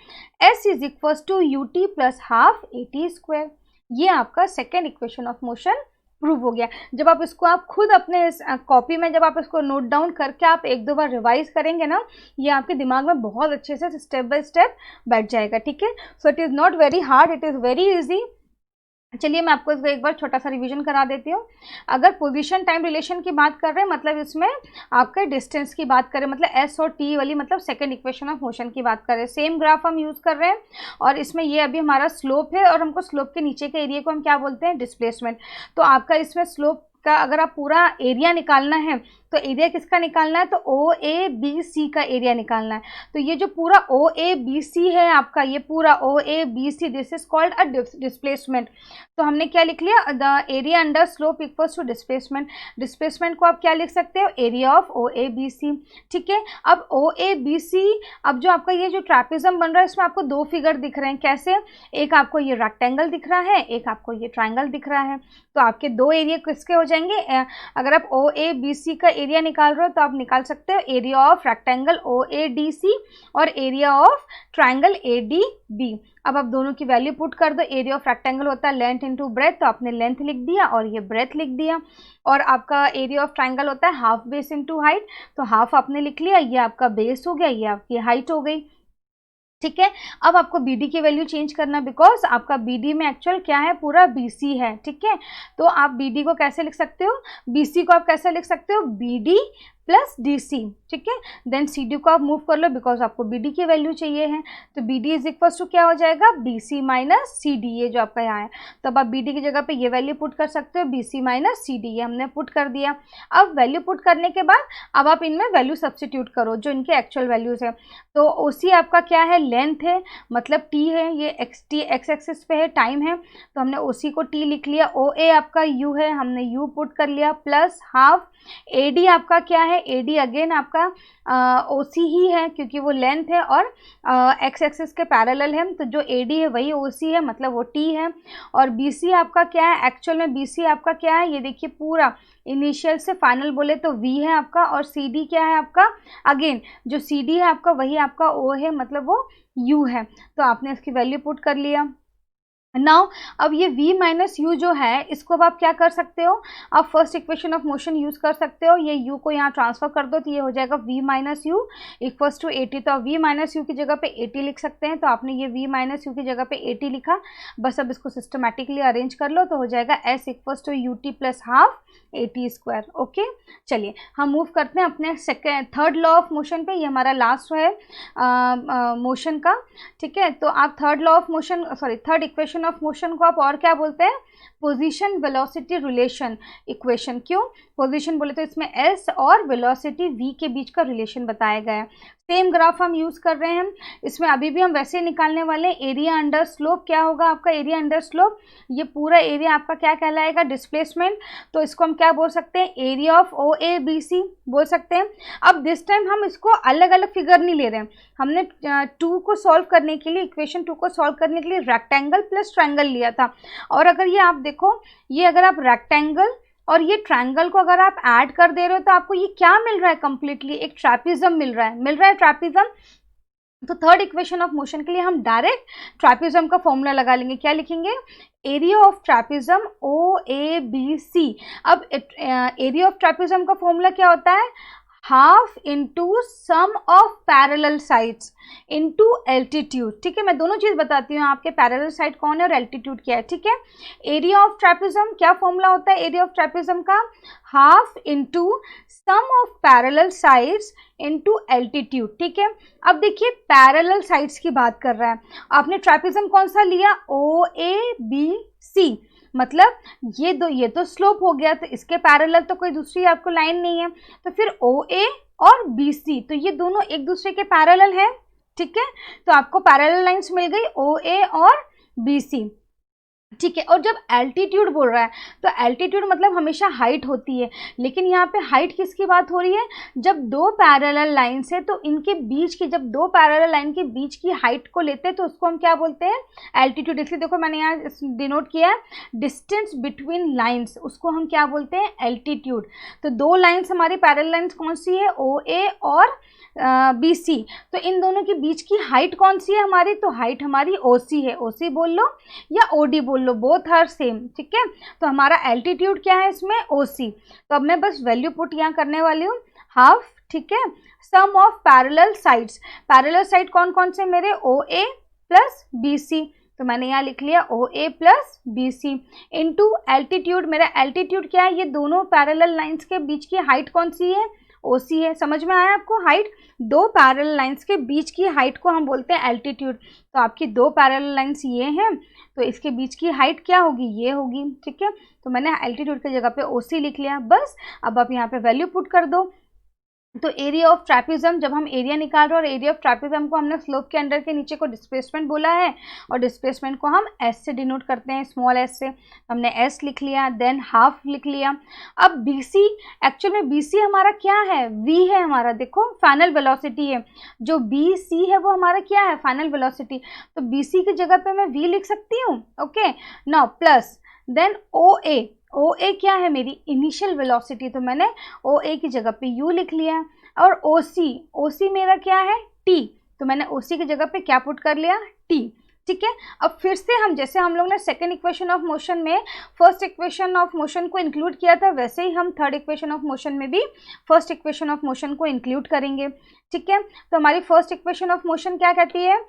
s is equals to u t plus half a t square. ये आपका second equation of motion prove हो गया। जब आप इसको आप खुद अपने कॉपी में जब आप इसको नोट डाउन करके आप एक दो बार रिवाइज करेंगे ना, ये आपके दिमाग में बहुत अच्छे से स्टेप बाय स्टेप बैठ जाएगा। ठीक है, so it is not very hard, it is very easy. चलिए मैं आपको इसका एक बार छोटा सा रिवीजन करा देती हूँ। अगर पोजीशन टाइम रिलेशन की बात कर रहे हैं, मतलब इसमें आपके डिस्टेंस की बात करें, मतलब एस और टी वाली, मतलब सेकंड इक्वेशन ऑफ मोशन की बात करें, सेम ग्राफ हम यूज़ कर रहे हैं और इसमें ये अभी हमारा स्लोप है और हमको स्लोप के नीचे के एरिया को हम क्या बोलते हैं, डिस्प्लेसमेंट। तो आपका इसमें स्लोप का अगर आप पूरा एरिया निकालना है तो एरिया किसका निकालना है, तो ओ ए बी सी का एरिया निकालना है। तो ये जो पूरा ओ ए बी सी है आपका, ये पूरा O A B C, this is called a displacement. तो हमने क्या लिख लिया, the area under slope equals to displacement. Displacement को आप क्या लिख सकते हो, area of O A B C. ठीक है, अब ओ ए बी सी, अब जो आपका ये जो ट्रैपेजम बन रहा है इसमें आपको दो फिगर दिख रहे हैं। कैसे, एक आपको ये रेक्टेंगल दिख रहा है, एक आपको ये ट्राइंगल दिख रहा है। तो आपके दो एरिया किसके हो जाएंगे, अगर आप ओ ए बी सी का एरिया निकाल रहे हो तो आप निकाल सकते हो area of rectangle O A D C और area of triangle A D B. अब आप दोनों की वैल्यू पुट कर दो। एरिया ऑफ रेक्टेंगल होता है लेंथ इनटू ब्रेथ, तो आपने लेंथ लिख दिया और ये ब्रेथ लिख दिया। और आपका एरिया ऑफ ट्राइंगल होता है हाफ बेस इनटू हाइट, तो हाफ आपने लिख लिया, ये आपका बेस हो गया, ये आपकी हाइट हो गई। ठीक है, अब आपको BD की वैल्यू चेंज करना, बिकॉज आपका BD में एक्चुअल क्या है, पूरा BC है। ठीक है, तो आप BD को कैसे लिख सकते हो, BC को आप कैसे लिख सकते हो, BD प्लस DC। ठीक है, देन CD को आप मूव कर लो, बिकॉज आपको BD की वैल्यू चाहिए है। तो BD इज इक्वल टू क्या हो जाएगा, BC माइनस CD, ये जो आपका यहाँ है। तो अब आप BD की जगह पे ये वैल्यू पुट कर सकते हो, BC माइनस CD, ये हमने पुट कर दिया। अब वैल्यू पुट करने के बाद अब आप इनमें वैल्यू सब्सटीट्यूट करो जो इनके एक्चुअल वैल्यूज़ है। तो OC आपका क्या है, लेंथ है, मतलब T है, ये एक्स एक्सिस पे है, टाइम है, तो हमने OC को T लिख लिया। OA आपका U है, हमने U पुट कर लिया, प्लस हाफ। AD आपका क्या है, AD अगेन आपका OC ही है क्योंकि वो लेंथ है और एक्स एक्सिस के पैरेलल है, तो जो AD है वही OC है, मतलब वो T है। और BC आपका क्या है, एक्चुअल में BC आपका क्या है, ये देखिए पूरा इनिशियल से फाइनल बोले तो V है आपका, और CD क्या है आपका, अगेन जो CD है आपका वही आपका O है, मतलब वो U है। तो आपने इसकी वैल्यू पुट कर लिया। नाउ अब ये v माइनस यू जो है, इसको अब आप क्या कर सकते हो, आप first equation of motion use कर सकते हो। ये u को यहाँ ट्रांसफर कर दो, तो ये हो जाएगा v minus u equals to 80। तो v माइनस यू की जगह पे 80 लिख सकते हैं, तो आपने ये v माइनस यू की जगह पे 80 लिखा। बस अब इसको सिस्टमेटिकली अरेंज कर लो, तो हो जाएगा s equals to u t plus half AT square. Okay, चलिए हम मूव करते हैं अपने थर्ड लॉ ऑफ मोशन पे। ये हमारा लास्ट है मोशन का। ठीक है, तो आप third law of motion, sorry third equation of motion को आप और क्या बोलते हैं, पोजीशन वेलोसिटी रिलेशन इक्वेशन। क्यों पोजीशन बोले, तो इसमें s और वेलोसिटी v के बीच का रिलेशन बताया गया है। सेम ग्राफ हम यूज़ कर रहे हैं, इसमें अभी भी हम वैसे ही निकालने वाले हैं। एरिया अंडर स्लोप क्या होगा आपका, एरिया अंडर स्लोप, ये पूरा एरिया आपका क्या कहलाएगा, डिस्प्लेसमेंट। तो इसको हम क्या बोल सकते हैं, एरिया ऑफ OABC बोल सकते हैं। अब दिस टाइम हम इसको अलग अलग फिगर नहीं ले रहे हैं, हमने 2 को सॉल्व करने के लिए, इक्वेशन 2 को सॉल्व करने के लिए रेक्टेंगल प्लस ट्रायंगल लिया था। और अगर ये आप देखो, ये अगर आप रेक्टेंगल और ये ट्रायंगल को अगर आप ऐड कर दे रहे हो तो आपको ये क्या मिल रहा है, कंप्लीटली एक ट्रैपिज्म मिल रहा है ट्रैपिज्म। तो थर्ड इक्वेशन ऑफ मोशन के लिए हम डायरेक्ट ट्रैपिज्म का फॉर्मूला लगा लेंगे। क्या लिखेंगे, एरिया ऑफ ट्रैपिज्म OABC। अब एरिया ऑफ ट्रैपिज्म का फॉर्मूला क्या होता है, half into sum of parallel sides into altitude. ठीक है, मैं दोनों चीज बताती हूँ आपके, पैरेलल साइड कौन है और एल्टीट्यूड क्या है। ठीक है, एरिया ऑफ ट्रेपेजम क्या फॉर्मूला होता है एरिया ऑफ ट्रेपेजम का, half into sum of parallel sides into altitude. ठीक है, अब देखिए पैरेलल साइड्स की बात कर रहा है, आपने ट्रेपेजम कौन सा लिया, ओ ए बी सी, मतलब ये तो स्लोप हो गया, तो इसके पैरेलल तो कोई दूसरी आपको लाइन नहीं है, तो फिर ओ ए और बी सी, तो ये दोनों एक दूसरे के पैरेलल हैं। ठीक है, तो आपको पैरेलल लाइंस मिल गई ओ ए और बी सी। ठीक है, और जब एल्टीट्यूड बोल रहा है तो एल्टीट्यूड मतलब हमेशा हाइट होती है, लेकिन यहाँ पे हाइट किसकी बात हो रही है, जब दो पैरेलल लाइन्स है तो इनके बीच की, जब दो पैरेलल लाइन के बीच की हाइट को लेते हैं तो उसको हम क्या बोलते हैं, एल्टीट्यूड। इसलिए देखो मैंने यहाँ डिनोट किया है डिस्टेंस बिटवीन लाइन्स, उसको हम क्या बोलते हैं, एल्टीट्यूड। तो दो लाइन्स हमारी पैरेलल लाइन्स कौन सी है, ओ ए और बी सी, तो इन दोनों के बीच की हाइट कौन सी है हमारी, तो हाइट हमारी ओ सी है, ओ सी बोल लो या ओ डी बोल लो, बोथ आर सेम। ठीक है, तो हमारा एल्टीट्यूड क्या है इसमें, ओ सी। तो अब मैं बस वैल्यू पुट यहाँ करने वाली हूँ, हाफ। ठीक है, sum of parallel sides, parallel side कौन कौन से मेरे, ओ ए प्लस बी सी, तो मैंने यहाँ लिख लिया O A plus B C into altitude, मेरा एल्टीट्यूड क्या है, ये दोनों पैरेलल लाइन्स के बीच की हाइट कौन सी है, ओ सी है। समझ में आया आपको, हाइट, दो पैरेलल लाइंस के बीच की हाइट को हम बोलते हैं एल्टीट्यूड। तो आपकी दो पैरेलल लाइंस ये हैं, तो इसके बीच की हाइट क्या होगी, ये होगी। ठीक है, तो मैंने एल्टीट्यूड की जगह पे ओ सी लिख लिया, बस अब आप यहाँ पे वैल्यू पुट कर दो। तो एरिया ऑफ ट्रैपेजम, जब हम एरिया निकाल रहे हैं, और एरिया ऑफ ट्रैपेजम को हमने स्लोप के अंडर के नीचे को डिस्प्लेसमेंट बोला है, और डिस्प्लेसमेंट को हम एस से डिनोट करते हैं, स्मॉल एस से, हमने एस लिख लिया, देन हाफ लिख लिया। अब बी सी, एक्चुअल में बी सी हमारा क्या है, वी है हमारा, देखो फाइनल वेलोसिटी है, जो बी सी है वो हमारा क्या है, फाइनल वेलोसिटी, तो बी सी की जगह पे मैं वी लिख सकती हूँ। ओके, नाउ प्लस देन ओ ए, ओ ए क्या है मेरी इनिशियल वेलोसिटी, तो मैंने ओ ए की जगह पे यू लिख लिया, और ओ सी मेरा क्या है, टी, तो मैंने ओ सी की जगह पे क्या पुट कर लिया, टी। ठीक है, अब फिर से हम, जैसे हम लोग ने सेकेंड इक्वेशन ऑफ मोशन में फर्स्ट इक्वेशन ऑफ मोशन को इंक्लूड किया था, वैसे ही हम थर्ड इक्वेशन ऑफ मोशन में भी फर्स्ट इक्वेशन ऑफ मोशन को इंक्लूड करेंगे। ठीक है, तो हमारी फर्स्ट इक्वेशन ऑफ मोशन क्या कहती है,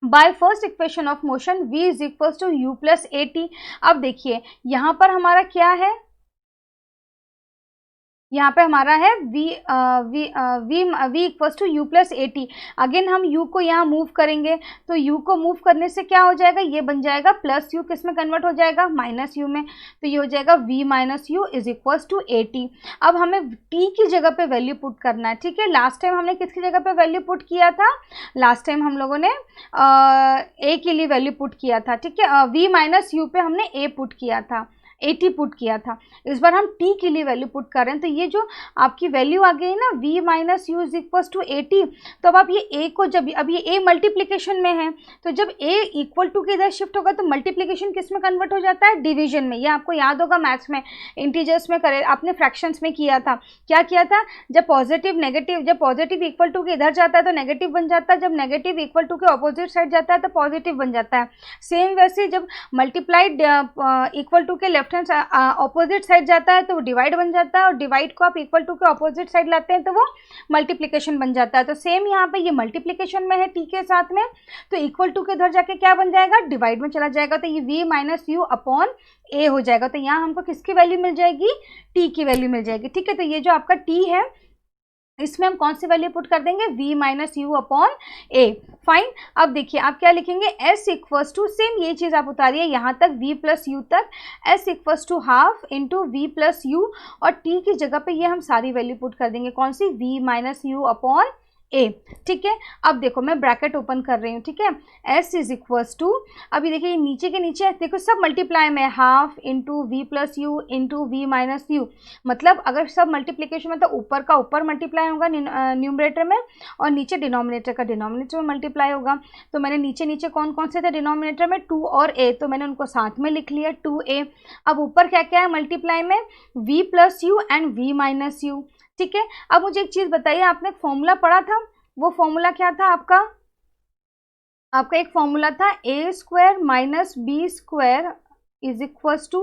by first equation of motion v is equal to u plus a t. अब देखिए यहाँ पर हमारा क्या है, यहाँ पे हमारा है v equals to u plus a t. Again हम u को यहाँ मूव करेंगे, तो u को मूव करने से क्या हो जाएगा, ये बन जाएगा प्लस u, किस में कन्वर्ट हो जाएगा, माइनस u में, तो ये हो जाएगा v minus u is equals to a t. अब हमें t की जगह पे वैल्यू पुट करना है। ठीक है, लास्ट टाइम हमने किसकी जगह पे वैल्यू पुट किया था, लास्ट टाइम हम लोगों ने a के लिए वैल्यू पुट किया था। ठीक है, v माइनस यू पे हमने a पुट किया था, 80 पुट किया था, इस बार हम t के लिए वैल्यू पुट कर रहे हैं, तो ये जो आपकी वैल्यू आ गई ना v minus u is equal to 80, तो अब आप ये a को, जब अब ये a मल्टीप्लिकेशन में है, तो जब a इक्वल टू के इधर शिफ्ट होगा तो मल्टीप्लिकेशन किस में कन्वर्ट हो जाता है, डिवीजन में। ये आपको याद होगा मैथ्स में, इंटीजर्स में करे, आपने फ्रैक्शंस में किया था, क्या किया था, जब पॉजिटिव नेगेटिव, जब पॉजिटिव इक्वल टू के इधर जाता है तो नेगेटिव बन जाता है, जब नेगेटिव इक्वल टू के ऑपोजिट साइड जाता है तो पॉजिटिव बन जाता है। सेम वैसे जब मल्टीप्लाइड इक्वल टू के लेफ्ट हैंड ऑपोजिट साइड जाता है तो वो डिवाइड बन जाता है, और डिवाइड को आप इक्वल टू के ऑपोजिट साइड लाते हैं तो वो मल्टीप्लिकेशन बन जाता है। तो सेम यहाँ पे ये मल्टीप्लिकेशन में है t के साथ में, तो इक्वल टू के इधर जाके क्या बन जाएगा, डिवाइड में चला जाएगा, तो ये v minus you upon a हो जाएगा। तो यहाँ हमको किसकी वैल्यू मिल जाएगी, t की वैल्यू मिल जाएगी। ठीक है, तो ये जो आपका t है इसमें हम कौन सी वैल्यू पुट कर देंगे, v minus you upon A. Fine, अब देखिए आप क्या लिखेंगे, s इक्वल्स टू, सेम ये चीज़ आप उतारिए यहाँ तक v प्लस यू तक, s equals to half into v plus u, और t की जगह पे ये हम सारी वैल्यू पुट कर देंगे, कौन सी, v माइनस यू अपॉन ए। ठीक है, अब देखो मैं ब्रैकेट ओपन कर रही हूँ। ठीक है, s इज इक्वल्स टू, अभी देखिए नीचे के नीचे देखो सब मल्टीप्लाई में, half into v plus u into v minus u, मतलब अगर सब मल्टीप्लिकेशन में तो ऊपर का ऊपर मल्टीप्लाई होगा न्यूमरेटर में, और नीचे डिनोमिनेटर का डिनोमिनेटर में मल्टीप्लाई होगा। तो मैंने नीचे नीचे कौन कौन से थे डिनोमिनेटर में, 2 और a, तो मैंने उनको साथ में लिख लिया 2a। अब ऊपर क्या क्या है मल्टीप्लाई में, v plus you and v minus you. ठीक है, अब मुझे एक चीज़ बताइए, आपने एक फॉर्मूला पढ़ा था, वो फॉर्मूला क्या था आपका, आपका एक फॉर्मूला था a square minus b square is equals to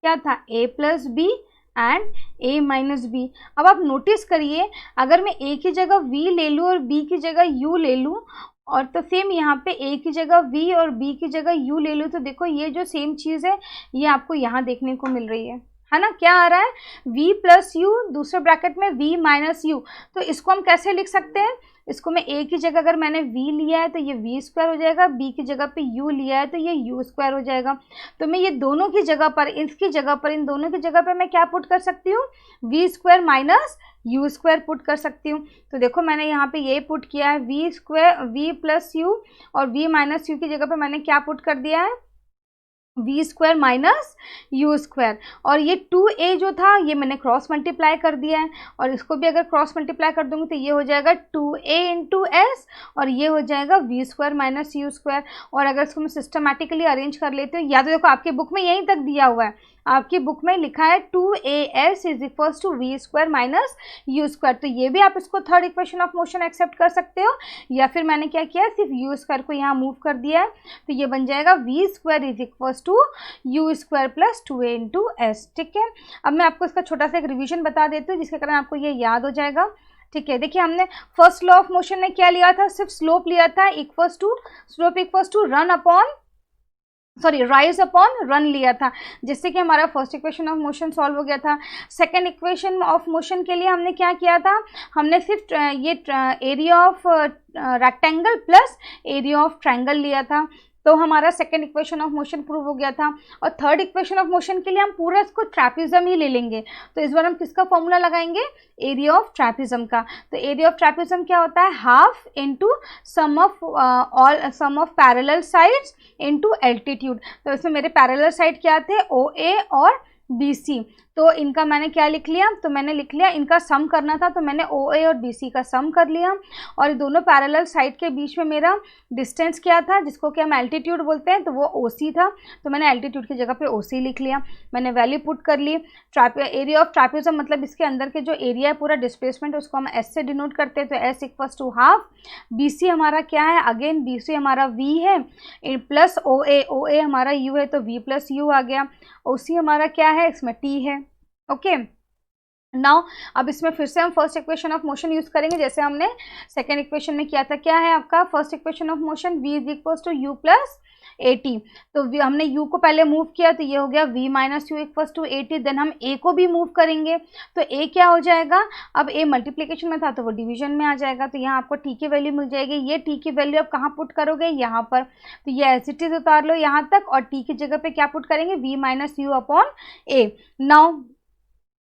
क्या था, a plus b and a minus b. अब आप नोटिस करिए, अगर मैं a की जगह v ले लूँ और b की जगह u ले लूँ, और तो सेम यहाँ पे a की जगह v और b की जगह u ले लूँ, तो देखो ये जो सेम चीज़ है ये आपको यहाँ देखने को मिल रही है ना। क्या आ रहा है, v प्लस यू, दूसरे ब्रैकेट में v माइनस यू। तो इसको हम कैसे लिख सकते हैं, इसको मैं a की जगह अगर मैंने v लिया है तो ये v स्क्वायर हो जाएगा, b की जगह पे u लिया है तो ये u स्क्वायर हो जाएगा। तो मैं ये दोनों की जगह पर, इसकी जगह पर, इन दोनों की जगह पर मैं क्या पुट कर सकती हूँ, v square minus u square put कर सकती हूँ। तो देखो मैंने यहाँ पे ये पुट किया है v square, v plus u, और v माइनस यू की जगह पे मैंने क्या पुट कर दिया है, v square minus u square. और ये 2a जो था ये मैंने क्रॉस मल्टीप्लाई कर दिया है, और इसको भी अगर क्रॉस मल्टीप्लाई कर दूंगी तो ये हो जाएगा 2a इंटू एस, और ये हो जाएगा v square minus u square. और अगर इसको मैं सिस्टमैटिकली अरेंज कर लेती हूँ, या तो देखो आपकी बुक में यहीं तक दिया हुआ है, आपकी बुक में लिखा है 2as is equals to v square minus u square. तो ये भी आप इसको third equation of motion accept कर सकते हो, या फिर मैंने क्या किया, सिर्फ यू स्क्वायर को यहाँ मूव कर दिया है, तो ये बन जाएगा v square is equals to u square plus 2a into s. ठीक है, अब मैं आपको इसका छोटा सा एक रिविजन बता देती हूँ जिसके कारण आपको ये याद हो जाएगा। ठीक है, देखिए हमने फर्स्ट लॉ ऑफ मोशन में क्या लिया था, सिर्फ स्लोप लिया था, equals to slope equals to run upon rise upon run लिया था, जिससे कि हमारा first equation of motion solve हो गया था। सेकंड इक्वेशन ऑफ मोशन के लिए हमने क्या किया था, हमने सिर्फ ये area of rectangle plus area of triangle लिया था, तो हमारा second equation of motion prove हो गया था। और थर्ड इक्वेशन ऑफ मोशन के लिए हम पूरा इसको ट्रैपिज्म ही ले लेंगे, तो इस बार हम किसका फॉर्मूला लगाएंगे, एरिया ऑफ ट्रैपिज्म का। तो एरिया ऑफ ट्रैपिज्म क्या होता है, half into sum of parallel sides into altitude. तो इसमें मेरे पैरेलल साइड क्या थे, OA और BC, तो इनका मैंने क्या लिख लिया, तो मैंने लिख लिया, इनका सम करना था तो मैंने OA और BC का सम कर लिया। और दोनों पैरेलल साइड के बीच में मेरा डिस्टेंस क्या था, जिसको कि हम एल्टीट्यूड बोलते हैं, तो वो OC था, तो मैंने एल्टीट्यूड की जगह पे OC लिख लिया। मैंने वैल्यू पुट कर ली। एरिया ऑफ ट्रैपिज्म मतलब इसके अंदर के जो एरिया है पूरा डिस्प्लेसमेंट, उसको हम S से डिनोट करते हैं, तो S equals to half. BC हमारा क्या है, अगेन BC हमारा V है प्लस OA हमारा U है, तो V प्लस U आ गया। OC हमारा क्या है, इसमें T है। ओके, नाउ अब इसमें फिर से हम first equation of motion use करेंगे जैसे हमने सेकेंड इक्वेशन में किया था। क्या है आपका first equation of motion, v is equals to u plus AT। तो हमने u को पहले मूव किया तो ये हो गया v minus u equals to AT। Then हम a को भी मूव करेंगे तो a क्या हो जाएगा, अब a मल्टीप्लिकेशन में था तो वो डिवीजन में आ जाएगा, तो यहाँ आपको t की वैल्यू मिल जाएगी। ये t की वैल्यू आप कहाँ पुट करोगे, यहाँ पर, तो ये एज इट इज उतार लो यहाँ तक, और t की जगह पे क्या पुट करेंगे, v minus you upon a। Now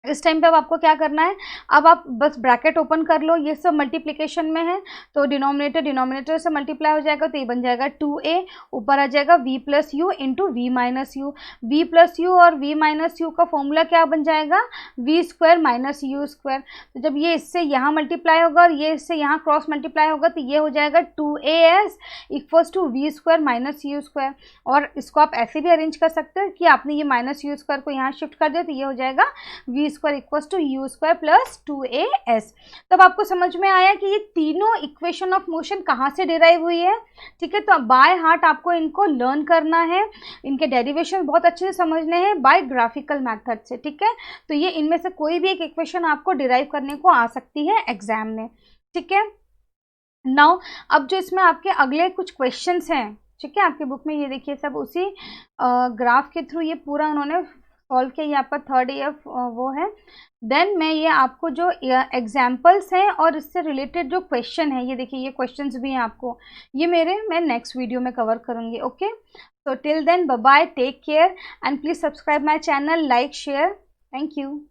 इस टाइम पे अब आपको क्या करना है, अब आप बस ब्रैकेट ओपन कर लो, ये सब मल्टीप्लिकेशन में है तो डिनोमिनेटर से मल्टीप्लाई हो जाएगा, तो ये बन जाएगा 2a, ऊपर आ जाएगा v plus u into v minus u. V plus u और v माइनस यू का फॉर्मूला क्या बन जाएगा, v square minus u square. तो जब ये इससे यहाँ मल्टीप्लाई होगा और ये इससे यहाँ क्रॉस मल्टीप्लाई होगा तो ये हो जाएगा 2as equals to v square minus u square. और इसको आप ऐसे भी अरेंज कर सकते हो कि आपने ये माइनस यू स्क्वायर को यहाँ शिफ्ट कर दिया, तो ये हो जाएगा v square equals to u square plus 2as। तब आपको समझ में आया कि ये तीनों इक्वेशन ऑफ मोशन कहाँ से डिराइव हुई है। ठीक है, तो बाय हार्ट आपको इनको लर्न करना है, इनके डेरिवेशन बहुत अच्छे से समझने हैं बाय ग्राफिकल मेथड से। ठीक है, तो ये इनमें से कोई भी एक इक्वेशन आपको डिराइव करने को आ सकती है एग्जाम में। ठीक है, नाउ अब जो इसमें आपके अगले कुछ क्वेश्चंस हैं, ठीक है, आपके बुक में ये देखिए सब उसी ग्राफ के थ्रू ये पूरा उन्होंने सॉल्व किया, ये आपका थर्ड EF वो है। देन मैं ये आपको जो एग्जाम्पल्स हैं और इससे रिलेटेड जो क्वेश्चन है, ये देखिए ये क्वेश्चंस भी हैं आपको, ये मैं नेक्स्ट वीडियो में कवर करूँगी। Okay, so till then, bye bye, take care and please subscribe my channel, like, share. Thank you.